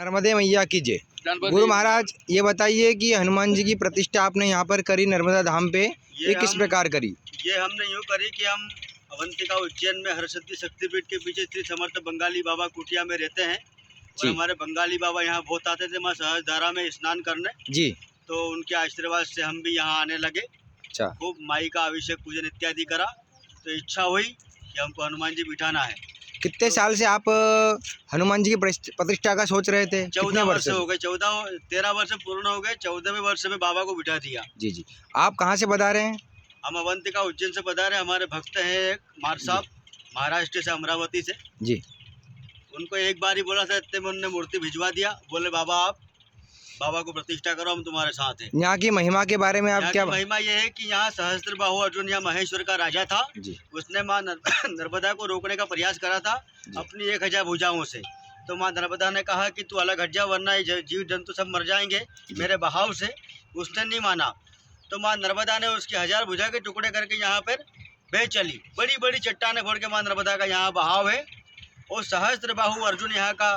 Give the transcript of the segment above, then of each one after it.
नर्मदे मैया की जय। गुरु महाराज ये बताइए कि हनुमान जी की प्रतिष्ठा आपने यहाँ पर करी नर्मदा धाम पे, ये किस प्रकार करी? ये हमने यूँ करी कि हम अवंतिका उज्जैन में हरसिद्धि शक्तिपीठ के पीछे श्री समर्थ बंगाली बाबा कुटिया में रहते हैं और हमारे बंगाली बाबा यहाँ बहुत आते थे माँ सहजधारा में स्नान करने जी। तो उनके आशीर्वाद से हम भी यहाँ आने लगे। अच्छा। खूब माई का अभिषेक पूजन इत्यादि करा तो इच्छा हुई कि हमको हनुमान जी बिठाना है। कितने साल से आप हनुमान जी की प्रतिष्ठा का सोच रहे थे? 14 वर्ष हो गए, 13 वर्ष पूर्ण हो गए, 14वें वर्ष में बाबा को बिठा दिया। जी जी। आप कहाँ से बता रहे हैं? हम अवंतिका उज्जैन से बता रहे हैं। हमारे भक्त हैं एक मार साहब, महाराष्ट्र से, अमरावती से जी। उनको एक बार ही बोला था, इतने में उन्होंने मूर्ति भिजवा दिया। बोले बाबा आप बाबा को प्रतिष्ठा करो, हम तुम्हारे साथ हैं। यहाँ की महिमा के बारे में आप क्या? महिमा ये है कि यहाँ सहस्त्रबाहु अर्जुन या महेश्वर का राजा था जी। उसने माँ नर्मदा को रोकने का प्रयास करा था अपनी 1000 भुजाओं से। तो माँ नर्मदा ने कहा कि तू अलग हट जा वरना जीव जंतु सब मर जाएंगे मेरे बहाव से। उसने नहीं माना तो माँ नर्मदा ने उसकी 1000 भुजा के टुकड़े करके यहाँ पर भेज चली। बड़ी बड़ी चट्टाने फोड़ के माँ नर्मदा का यहाँ बहाव है। और सहस्त्रबाहु अर्जुन यहाँ का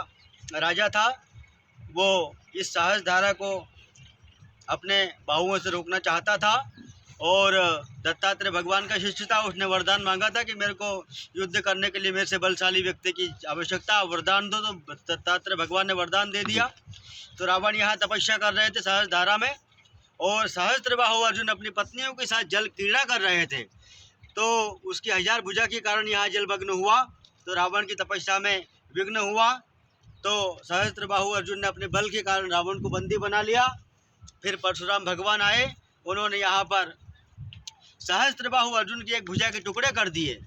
राजा था। वो इस सहस्त्र धारा को अपने बाहुओं से रोकना चाहता था और दत्तात्रेय भगवान का शिष्य था। उसने वरदान मांगा था कि मेरे को युद्ध करने के लिए मेरे से बलशाली व्यक्ति की आवश्यकता, वरदान दो। तो दत्तात्रेय भगवान ने वरदान दे दिया। तो रावण यहाँ तपस्या कर रहे थे सहस्त्र धारा में और सहस्त्रबाहु अर्जुन अपनी पत्नियों के साथ जल क्रीड़ा कर रहे थे। तो उसकी 1000 भुजा के कारण यहाँ जलमग्न हुआ तो रावण की तपस्या में विघ्न हुआ। तो सहस्त्रबाहु अर्जुन ने अपने बल के कारण रावण को बंदी बना लिया। फिर परशुराम भगवान आए, उन्होंने यहाँ पर सहस्त्रबाहु अर्जुन की एक भुजा के टुकड़े कर दिए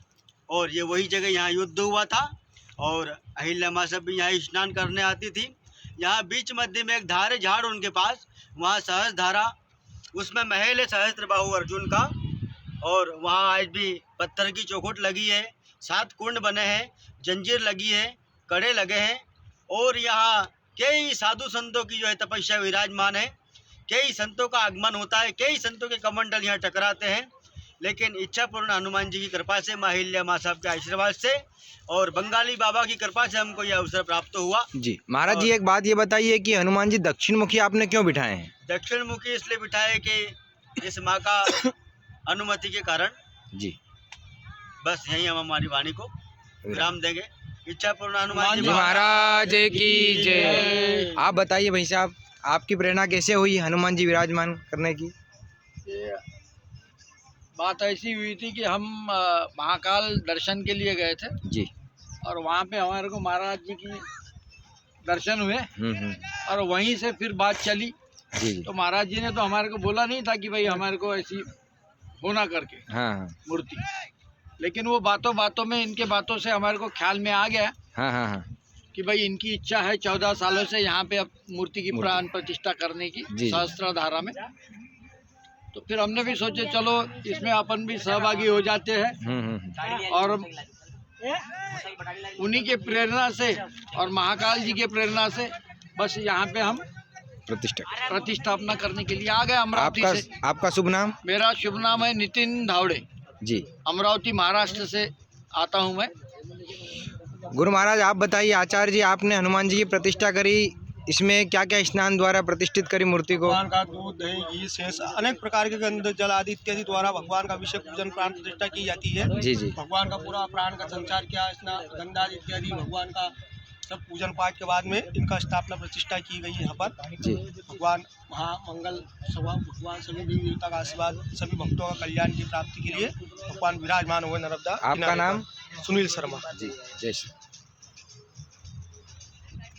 और ये वही जगह यहाँ युद्ध हुआ था। और अहिल्या माँ सब भी यहाँ स्नान करने आती थी। यहाँ बीच मध्य में एक धार है, झाड़ उनके पास, वहाँ सहस्त्र धारा, उसमें महल है सहस्त्रबाहु अर्जुन का। और वहाँ आज भी पत्थर की चौखट लगी है, 7 कुंड बने हैं, जंजीर लगी है, कड़े लगे हैं। और यहाँ कई साधु संतों की जो है तपस्या विराजमान है। कई संतों का आगमन होता है, कई संतों के कमंडल यहाँ टकराते हैं। लेकिन इच्छा पूर्ण हनुमान जी की कृपा से, माँ अहिल्या माँ साहब के आशीर्वाद से और बंगाली बाबा की कृपा से हमको यह अवसर प्राप्त हुआ जी। महाराज जी एक बात ये बताइए कि हनुमान जी दक्षिण मुखी आपने क्यों बिठाए हैं? दक्षिण मुखी इसलिए बिठाए कि इस माँ का अनुमति के कारण जी। बस यही हम हमारी वाणी को विराम देंगे। इच्छा पूर्ण हनुमान जी महाराज की जय। आप बताइए भाई साहब, आपकी प्रेरणा कैसे हुई हनुमान जी विराजमान करने की? बात ऐसी हुई थी कि हम महाकाल दर्शन के लिए गए थे जी। और वहाँ पे हमारे को महाराज जी की दर्शन हुए और वहीं से फिर बात चली जी। तो महाराज जी ने तो हमारे को बोला नहीं था कि भाई हमारे को ऐसी होना करके हाँ। मूर्ति, लेकिन वो बातों बातों में, इनके बातों से हमारे को ख्याल में आ गया हाँ। कि भाई इनकी इच्छा है 14 सालों से यहाँ पे अब मूर्ति की प्राण प्रतिष्ठा करने की सहस्त्र धारा में। तो फिर हमने भी सोचे चलो इसमें अपन भी सहभागी हो जाते हैं। और उन्हीं के प्रेरणा से और महाकाल जी के प्रेरणा से बस यहाँ पे हम प्रतिष्ठापना करने के लिए आ गए अमरावती से। आपका शुभ नाम? मेरा शुभ नाम है नितिन धावड़े जी। अमरावती महाराष्ट्र से आता हूँ मैं। गुरु महाराज आप बताइए, आचार्य जी आपने हनुमान जी की प्रतिष्ठा करी, इसमें क्या क्या स्नान द्वारा प्रतिष्ठित करी मूर्ति को? भगवान का दूध, दही, घी, शेष अनेक प्रकार के गंध, जल आदि इत्यादि द्वारा भगवान का अभिषेक पूजन प्राण प्रतिष्ठा की जाती है जी जी। भगवान का पूरा प्राण का संचार किया, स्नान गंधा इत्यादि भगवान का सब पूजन पाठ के बाद में इनका स्थापना प्रतिष्ठा की गई यहाँ पर जी। भगवान महामंगल सभा, भगवान सभी देवी देवता का आशीर्वाद, सभी भक्तों का कल्याण की प्राप्ति के लिए भगवान विराजमान हुए नर्मदा। आपका नाम? सुनील शर्मा जी। जय श्री